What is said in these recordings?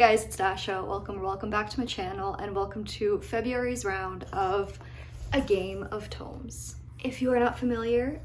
guys, it's Dasha. Welcome back to my channel, and welcome to February's round of a game of tomes. If you are not familiar,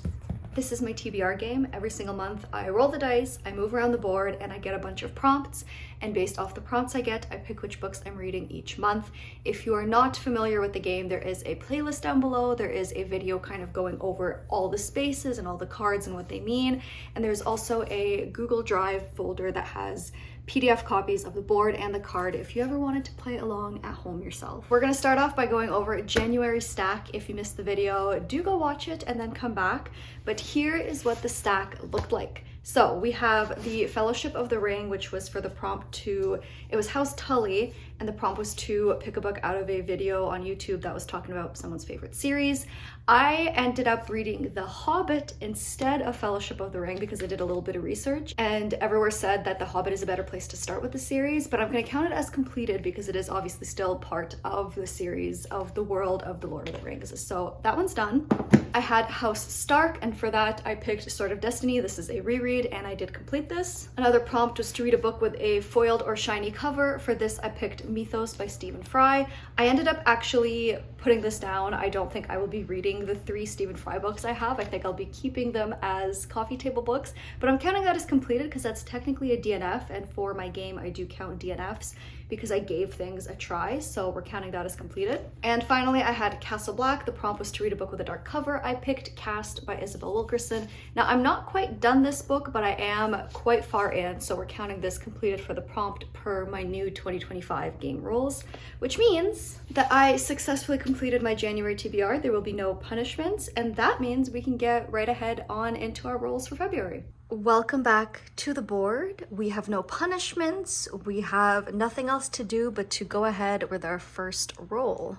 this is my TBR game. Every single month I roll the dice, I move around the board, and I get a bunch of prompts, and based off the prompts I get, I pick which books I'm reading each month. If you are not familiar with the game, there is a playlist down below. There is a video kind of going over all the spaces and all the cards and what they mean, and there's also a Google Drive folder that has PDF copies of the board and the card if you ever wanted to play along at home yourself. We're gonna start off by going over January stack. If you missed the video, do go watch it and then come back. But here is what the stack looked like. So we have the Fellowship of the Ring, which was for the prompt to, it was House Tully, and the prompt was to pick a book out of a video on YouTube that was talking about someone's favorite series. I ended up reading The Hobbit instead of Fellowship of the Ring because I did a little bit of research, and everywhere said that The Hobbit is a better place to start with the series, but I'm gonna count it as completed because it is obviously still part of the series of the world of The Lord of the Rings. So that one's done. I had House Stark, and for that I picked Sword of Destiny. This is a reread, and I did complete this. Another prompt was to read a book with a foiled or shiny cover. For this I picked Mythos by Stephen Fry. I ended up actually putting this down. I don't think I will be reading the 3 Stephen Fry books I have. I think I'll be keeping them as coffee table books, but I'm counting that as completed because that's technically a DNF, and for my game I do count DNFs because I gave things a try, so we're counting that as completed. And finally I had Castle Black. The prompt was to read a book with a dark cover. I picked Cast by Isabel Wilkerson. Now I'm not quite done this book, but I am quite far in, so we're counting this completed for the prompt per my new 2025 game rules, which means that I successfully completed my January TBR. There will be no punishments, and that means we can get right ahead on into our rolls for February. Welcome back to the board. We have no punishments. We have nothing else to do but to go ahead with our first roll.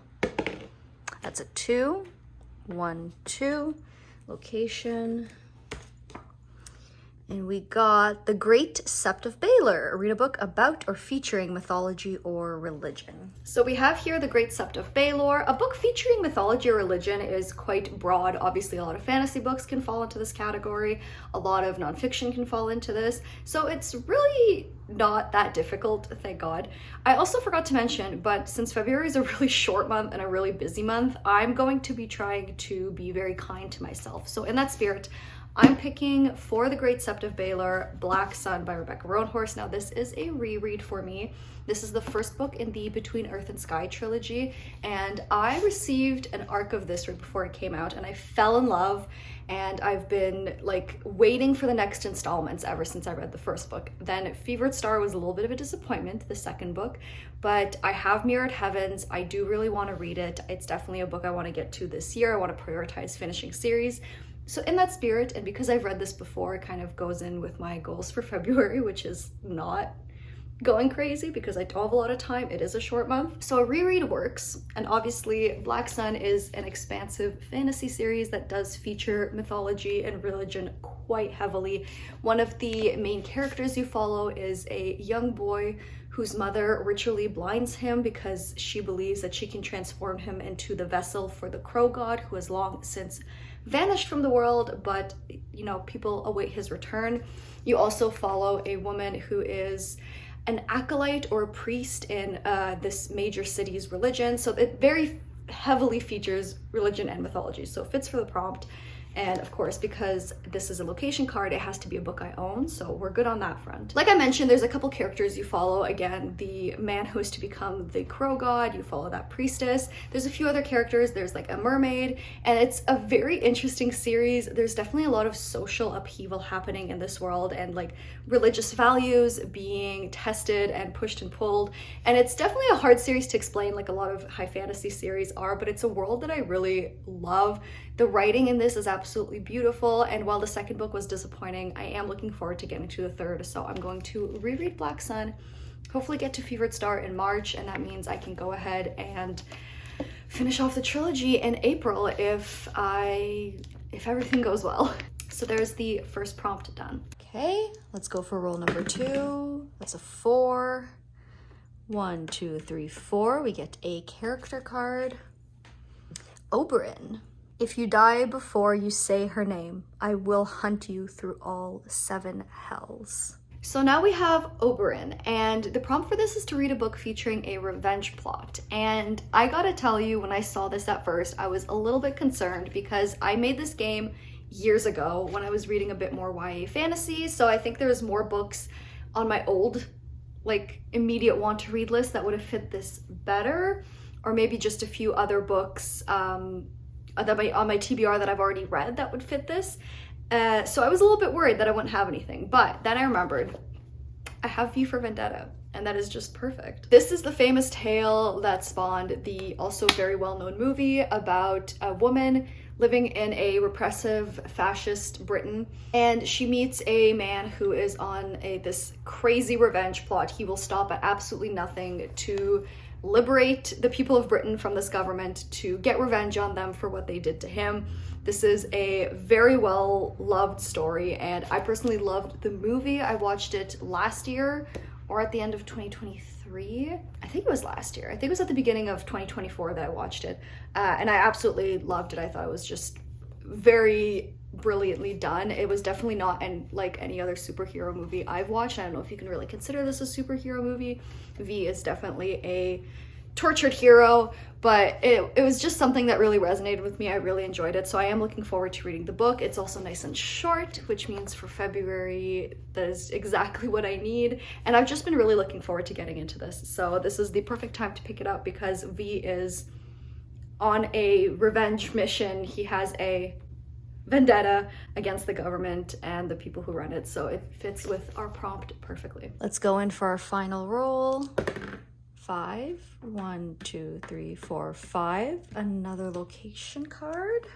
That's a 2, 1, 2, location. And we got The Great Sept of Baelor, read a book about or featuring mythology or religion. So we have here The Great Sept of Baelor. A book featuring mythology or religion is quite broad. Obviously a lot of fantasy books can fall into this category. A lot of nonfiction can fall into this. So it's really not that difficult, thank God. I also forgot to mention, but since February is a really short month and a really busy month, I'm going to be trying to be very kind to myself. So in that spirit, I'm picking for The Great Sept of Baelor, Black Sun by Rebecca Roanhorse. Now this is a reread for me. This is the first book in the Between Earth and Sky trilogy, and I received an arc of this right before it came out, and I fell in love, and I've been like waiting for the next installments ever since I read the first book. Then Fevered Star was a little bit of a disappointment, the second book, but I have Mirrored Heavens. I do really want to read it. It's definitely a book I want to get to this year. I want to prioritize finishing series. So in that spirit, and because I've read this before, it kind of goes in with my goals for February, which is not going crazy because I don't have a lot of time. It is a short month. So a reread works. And obviously Black Sun is an expansive fantasy series that does feature mythology and religion quite heavily. One of the main characters you follow is a young boy whose mother ritually blinds him because she believes that she can transform him into the vessel for the crow god, who has long since vanished from the world, but you know, people await his return. You also follow a woman who is an acolyte or a priest in this major city's religion. So it very heavily features religion and mythology, so it fits for the prompt. And of course, because this is a location card, it has to be a book I own, so we're good on that front. Like I mentioned, there's a couple characters you follow. Again, the man who is to become the crow god, you follow that priestess. There's a few other characters. There's like a mermaid, and it's a very interesting series. There's definitely a lot of social upheaval happening in this world, and like religious values being tested and pushed and pulled. And it's definitely a hard series to explain, like a lot of high fantasy series are, but it's a world that I really love. The writing in this is absolutely beautiful, and while the second book was disappointing, I am looking forward to getting to the third, so I'm going to reread Black Sun, hopefully get to Fevered Star in March, and that means I can go ahead and finish off the trilogy in April if everything goes well. So there's the first prompt done. Okay, let's go for roll number 2. That's a 4. 1, 2, 3, 4. We get a character card. Oberyn. If you die before you say her name, I will hunt you through all 7 hells. So now we have Oberyn, and the prompt for this is to read a book featuring a revenge plot. And I gotta tell you, when I saw this at first, I was a little bit concerned because I made this game years ago when I was reading a bit more YA fantasy, so I think there's more books on my old, like, immediate want to read list that would have fit this better, or maybe just a few other books on my TBR that I've already read that would fit this. So I was a little bit worried that I wouldn't have anything, but then I remembered I have V for Vendetta, and that is just perfect. This is the famous tale that spawned the also very well-known movie about a woman living in a repressive fascist Britain, and she meets a man who is on this crazy revenge plot. He will stop at absolutely nothing to liberate the people of Britain from this government, to get revenge on them for what they did to him. This is a very well-loved story, and I personally loved the movie. I watched it last year, or at the end of 2023. I think it was last year. I think it was at the beginning of 2024 that I watched it, and I absolutely loved it. I thought it was just very brilliantly done. It was definitely not like any other superhero movie I've watched. I don't know if you can really consider this a superhero movie. V is definitely a tortured hero, but it was just something that really resonated with me. I really enjoyed it, so I am looking forward to reading the book. It's also nice and short, which means for February, that is exactly what I need, and I've just been really looking forward to getting into this. So this is the perfect time to pick it up because V is on a revenge mission. He has a vendetta against the government and the people who run it, so it fits with our prompt perfectly. Let's go in for our final roll. 5. 1, 2, 3, 4, 5. Another location card.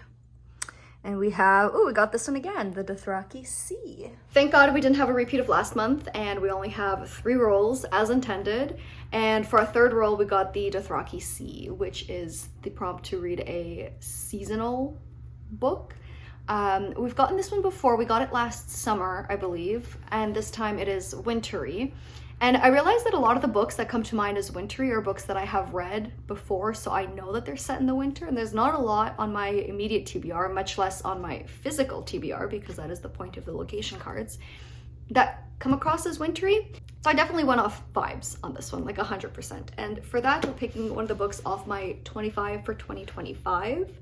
And we have, oh, we got this one again, the Dothraki Sea. Thank God we didn't have a repeat of last month, and we only have 3 rolls as intended. And for our third roll, we got the Dothraki Sea, which is the prompt to read a seasonal book. We've gotten this one before. We got it last summer, I believe, and this time it is wintry. And I realized that a lot of the books that come to mind as wintry are books that I have read before, so I know that they're set in the winter, and there's not a lot on my immediate TBR, much less on my physical TBR, because that is the point of the location cards, that come across as wintry. So I definitely went off vibes on this one, like 100%. And for that, we're picking one of the books off my 25 for 2025.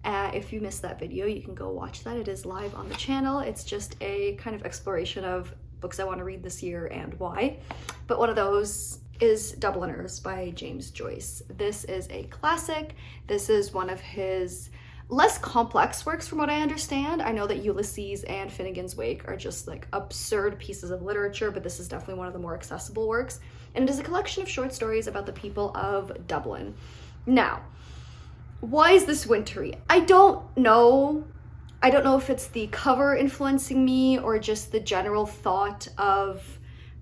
If you missed that video, you can go watch that. It is live on the channel. It's just a kind of exploration of books I want to read this year and why. But one of those is Dubliners by James Joyce. This is a classic. This is one of his less complex works from what I understand. I know that Ulysses and Finnegan's Wake are just like absurd pieces of literature, but this is definitely one of the more accessible works. And it is a collection of short stories about the people of Dublin. Now, why is this wintry? I don't know. I don't know if it's the cover influencing me or just the general thought of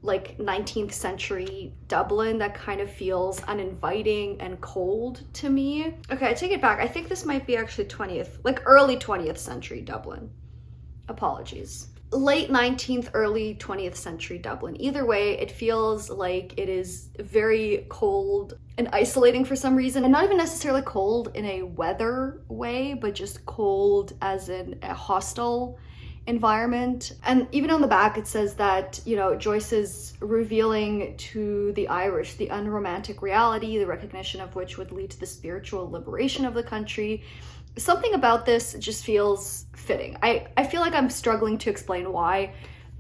like 19th century Dublin that kind of feels uninviting and cold to me. Okay, I take it back. I think this might be actually 20th, like early 20th century Dublin. Apologies. Late 19th, early 20th century Dublin. Either way, it feels like it is very cold and isolating for some reason, and not even necessarily cold in a weather way, but just cold as in a hostile environment. And even on the back, it says that, you know, Joyce is revealing to the Irish the unromantic reality, the recognition of which would lead to the spiritual liberation of the country. Something about this just feels fitting. I feel like I'm struggling to explain why.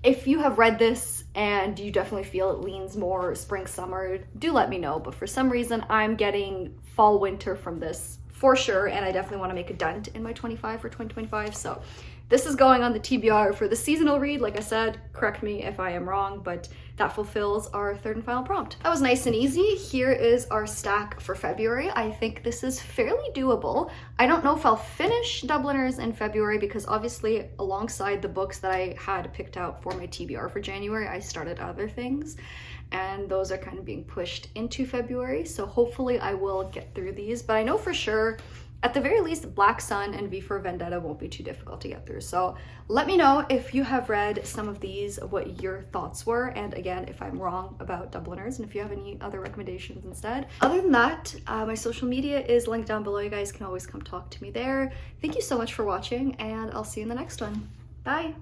If you have read this and you definitely feel it leans more spring, summer, do let me know. But for some reason, I'm getting fall, winter from this for sure. And I definitely want to make a dent in my 25 for 2025. So this is going on the TBR for the seasonal read. Like I said, correct me if I am wrong, but that fulfills our third and final prompt. That was nice and easy. Here is our stack for February. I think this is fairly doable. I don't know if I'll finish Dubliners in February because obviously alongside the books that I had picked out for my TBR for January, I started other things and those are kind of being pushed into February. So hopefully I will get through these, but I know for sure at the very least, Black Sun and V for Vendetta won't be too difficult to get through. So let me know if you have read some of these, what your thoughts were. And again, if I'm wrong about Dubliners and if you have any other recommendations instead. Other than that, my social media is linked down below. You guys can always come talk to me there. Thank you so much for watching and I'll see you in the next one. Bye.